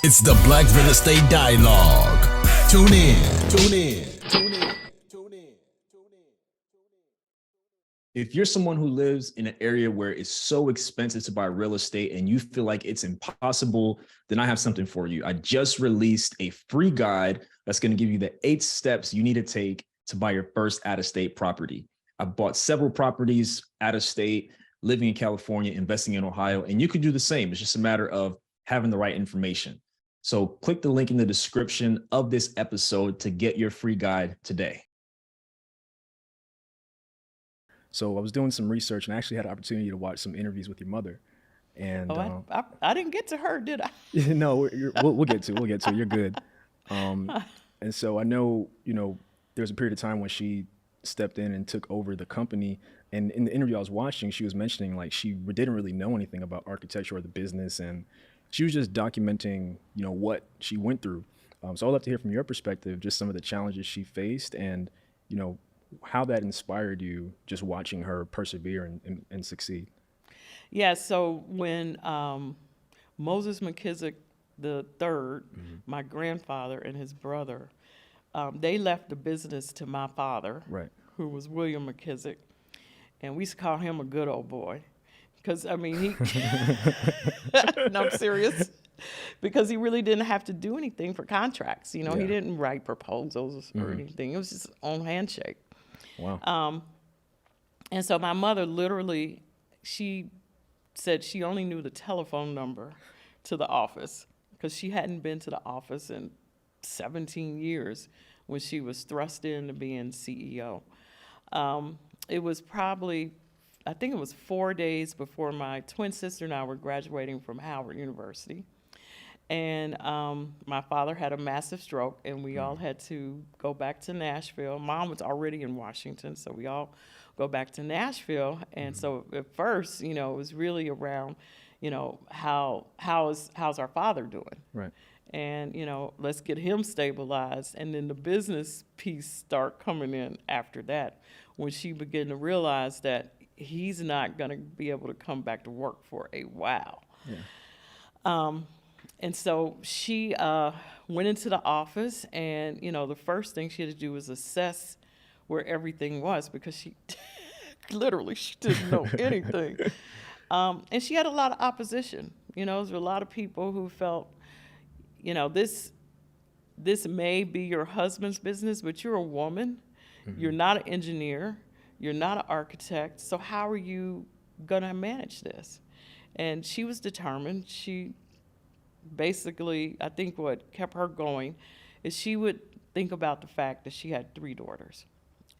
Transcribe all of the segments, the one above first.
It's the Black Real Estate Dialogue. Tune in, tune in, tune in, tune in. If you're someone who lives in an area where it's so expensive to buy real estate and you feel like it's impossible, then I have something for you. I just released a free guide that's going to give you the 8 steps you need to take to buy your first out-of-state property. I bought several properties out of state, living in California, investing in Ohio, and you could do the same. It's just a matter of having the right information. So click the link in the description of this episode to get your free guide today. So I was doing some research and I actually had an opportunity to watch some interviews with your mother. And I didn't get to her, did I? no, we'll get to it. You're good. And so I know, there was a period of time when she stepped in and took over the company. And in the interview I was watching, she was mentioning like she didn't really know anything about architecture or the business. And she was just documenting, what she went through. So I'd love to hear from your perspective, just some of the challenges she faced and, how that inspired you just watching her persevere and succeed. Yeah, so when Moses McKissack the third, my grandfather and his brother, they left the business to my father, Right. who was William McKissack, and we used to call him a good old boy. Because, he, no, I'm serious, because he really didn't have to do anything for contracts. He didn't write proposals or anything. It was just on handshake. Wow. And so my mother literally, she said she only knew the telephone number to the office because she hadn't been to the office in 17 years when she was thrust into being CEO. It was probably, I think it was 4 days before my twin sister and I were graduating from Howard University. And my father had a massive stroke, and we all had to go back to Nashville. Mom was already in Washington, so we all go back to Nashville. And so at first, it was really around, how's our father doing? Right. And, let's get him stabilized. And then the business piece start coming in after that, when she began to realize that he's not going to be able to come back to work for a while. Yeah. And so she went into the office, and, the first thing she had to do was assess where everything was, because she literally, she didn't know anything. And she had a lot of opposition. There was a lot of people who felt, this may be your husband's business, but you're a woman. You're not an engineer. You're not an architect. So how are you going to manage this? And she was determined. She basically, I think what kept her going is she would think about the fact that she had 3 daughters.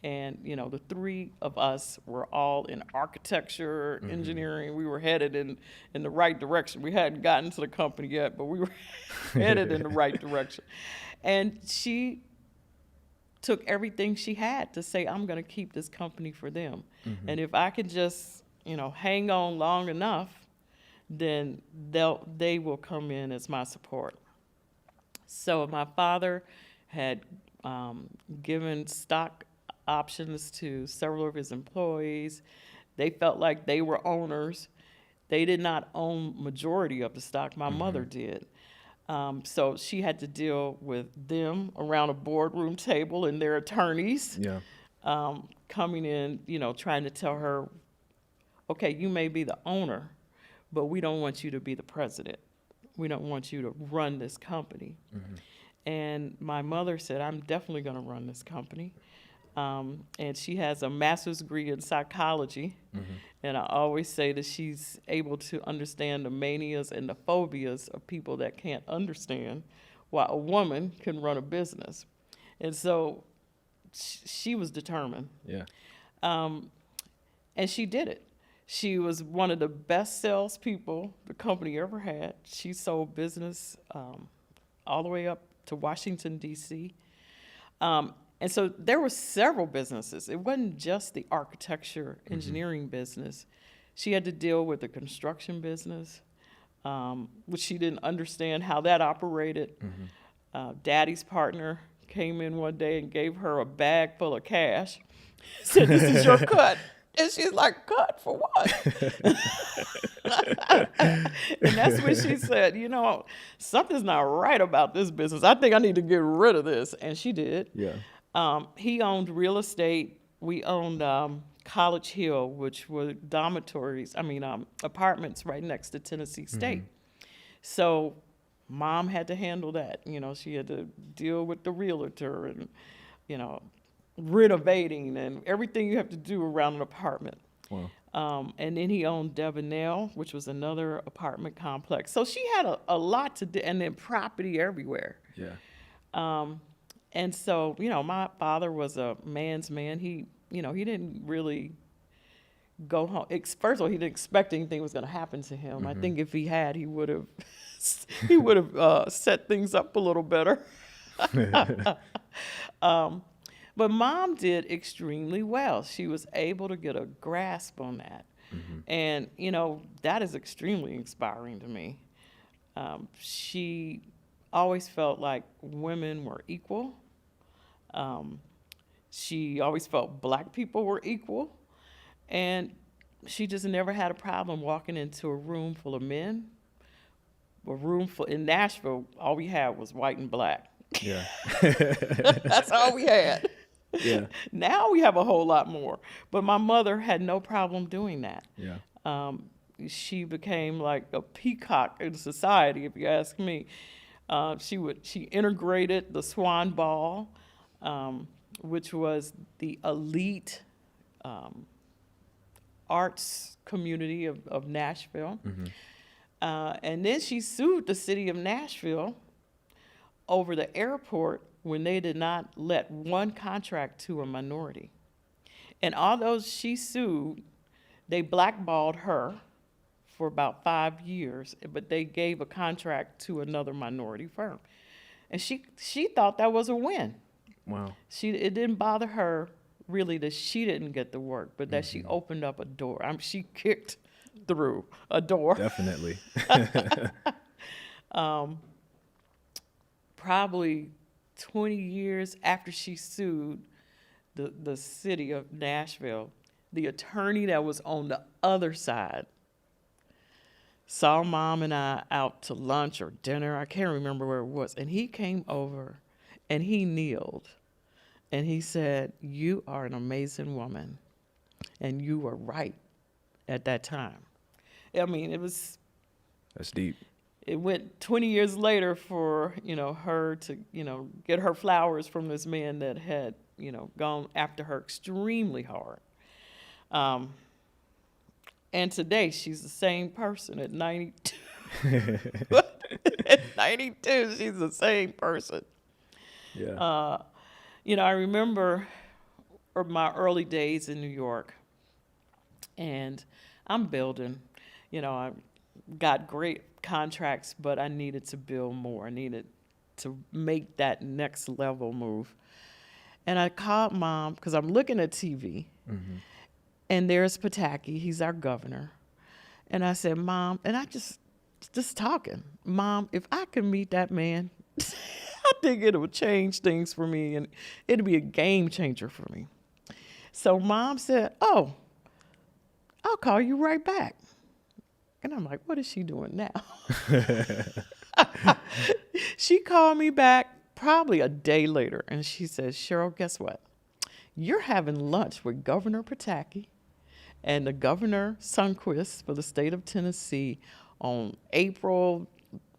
And, the 3 of us were all in architecture, engineering. We were headed in the right direction. We hadn't gotten to the company yet, but we were headed in the right direction. And she took everything she had to say, I'm going to keep this company for them. And if I could just, hang on long enough, then they will come in as my support. So my father had given stock options to several of his employees. They felt like they were owners. They did not own majority of the stock. My mother did. So she had to deal with them around a boardroom table and their attorneys coming in, trying to tell her, okay, you may be the owner, but we don't want you to be the president. We don't want you to run this company. And my mother said, I'm definitely going to run this company. And she has a master's degree in psychology. And I always say that she's able to understand the manias and the phobias of people that can't understand why a woman can run a business. And so she was determined. Yeah. And she did it. She was one of the best salespeople the company ever had. She sold business all the way up to Washington, D.C. And so there were several businesses. It wasn't just the architecture, engineering business. She had to deal with the construction business, which she didn't understand how that operated. Daddy's partner came in one day and gave her a bag full of cash. Said, this is your cut. And she's like, cut for what? And that's when she said, something's not right about this business. I think I need to get rid of this. And she did. Yeah. He owned real estate. We owned College Hill, which were apartments right next to Tennessee State. So Mom had to handle that. She had to deal with the realtor and, renovating and everything you have to do around an apartment. Wow. And then he owned Devonell, which was another apartment complex. So she had a lot to do, and then property everywhere. Yeah. And so, my father was a man's man. He didn't really go home. First of all, he didn't expect anything was going to happen to him. I think if he had, he would have set things up a little better. But Mom did extremely well. She was able to get a grasp on that. And, that is extremely inspiring to me. She always felt like women were equal. She always felt Black people were equal. And she just never had a problem walking into a room full of men. In Nashville, all we had was white and Black. Yeah. That's all we had. Yeah. Now we have a whole lot more. But my mother had no problem doing that. Yeah. She became like a peacock in society, if you ask me. She integrated the Swan Ball, which was the elite arts community of Nashville. And then she sued the city of Nashville over the airport when they did not let one contract to a minority. And although she sued, they blackballed her for about 5 years, but they gave a contract to another minority firm. And she thought that was a win. Wow. It didn't bother her really that she didn't get the work, but that she opened up a door. She kicked through a door. Definitely. Probably 20 years after she sued the city of Nashville, the attorney that was on the other side saw Mom and I out to lunch or dinner. I can't remember where it was. And he came over and he kneeled and he said, "You are an amazing woman. And you were right at that time." I mean, That's deep. It went 20 years later for, her to, get her flowers from this man that had, gone after her extremely hard. And today she's the same person at 92. At 92, she's the same person. Yeah. I remember my early days in New York, and I'm building. I got great contracts, but I needed to build more. I needed to make that next level move. And I called Mom because I'm looking at TV, and there's Pataki. He's our governor. And I said, "Mom," and I just talking, "Mom, if I could meet that man, I think it would change things for me, and it'd be a game changer for me." So Mom said, "Oh, I'll call you right back." And I'm like, what is she doing now? She called me back probably a day later, and she says, "Cheryl, guess what? You're having lunch with Governor Pataki and the Governor Sundquist for the state of Tennessee on April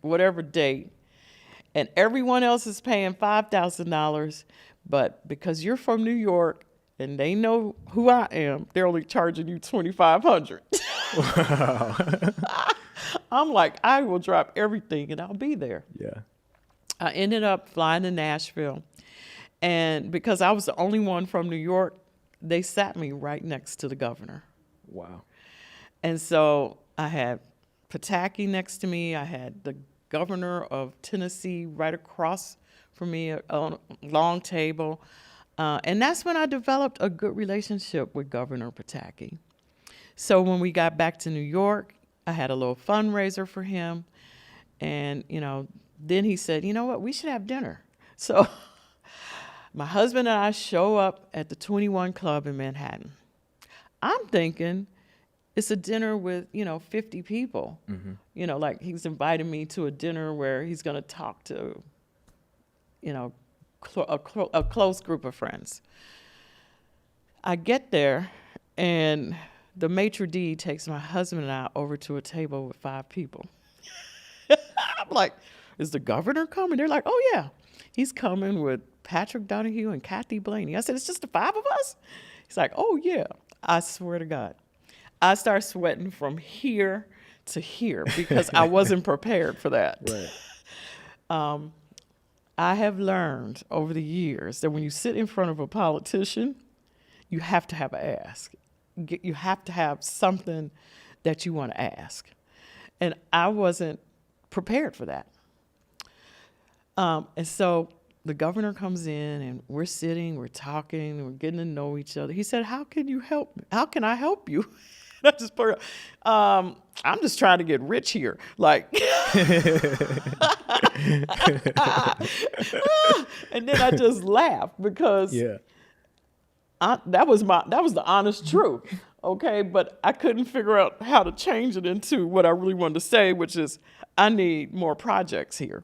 whatever date, and everyone else is paying $5,000, but because you're from New York and they know who I am, they're only charging you $2,500. Wow. I'm like, I will drop everything and I'll be there. Yeah. I ended up flying to Nashville, and because I was the only one from New York, they sat me right next to the governor. Wow. And so I had Pataki next to me. I had the governor of Tennessee right across from me on a long table. And that's when I developed a good relationship with Governor Pataki. So when we got back to New York, I had a little fundraiser for him. And, then he said, "You know what, we should have dinner." So my husband and I show up at the 21 Club in Manhattan. I'm thinking it's a dinner with, 50 people. Like he's inviting me to a dinner where he's going to talk to, a close group of friends. I get there, and the maitre d' takes my husband and I over to a table with 5 people. I'm like, is the governor coming? They're like, oh, yeah. He's coming with Patrick Donahue and Kathy Blaney. I said, it's just the 5 of us? He's like, oh, yeah. I swear to God. I start sweating from here to here because I wasn't prepared for that. Right. I have learned over the years that when you sit in front of a politician, you have to have an ask. You have to have something that you want to ask. And I wasn't prepared for that. And so the governor comes in, and we're sitting, we're talking, we're getting to know each other. He said, how can you help me? How can I help you? I just put, I'm just trying to get rich here. Like, and then I just laughed because that was the honest truth. Okay. But I couldn't figure out how to change it into what I really wanted to say, which is I need more projects here.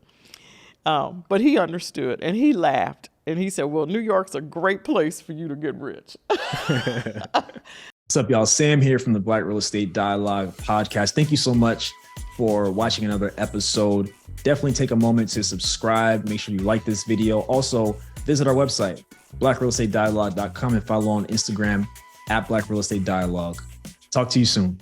But he understood, and he laughed, and he said, well, New York's a great place for you to get rich. What's up, y'all? Sam here from the Black Real Estate Dialogue podcast. Thank you so much for watching another episode. Definitely take a moment to subscribe. Make sure you like this video. Also, visit our website, blackrealestatedialogue.com, and follow on Instagram @Black Real Estate Dialogue. Talk to you soon.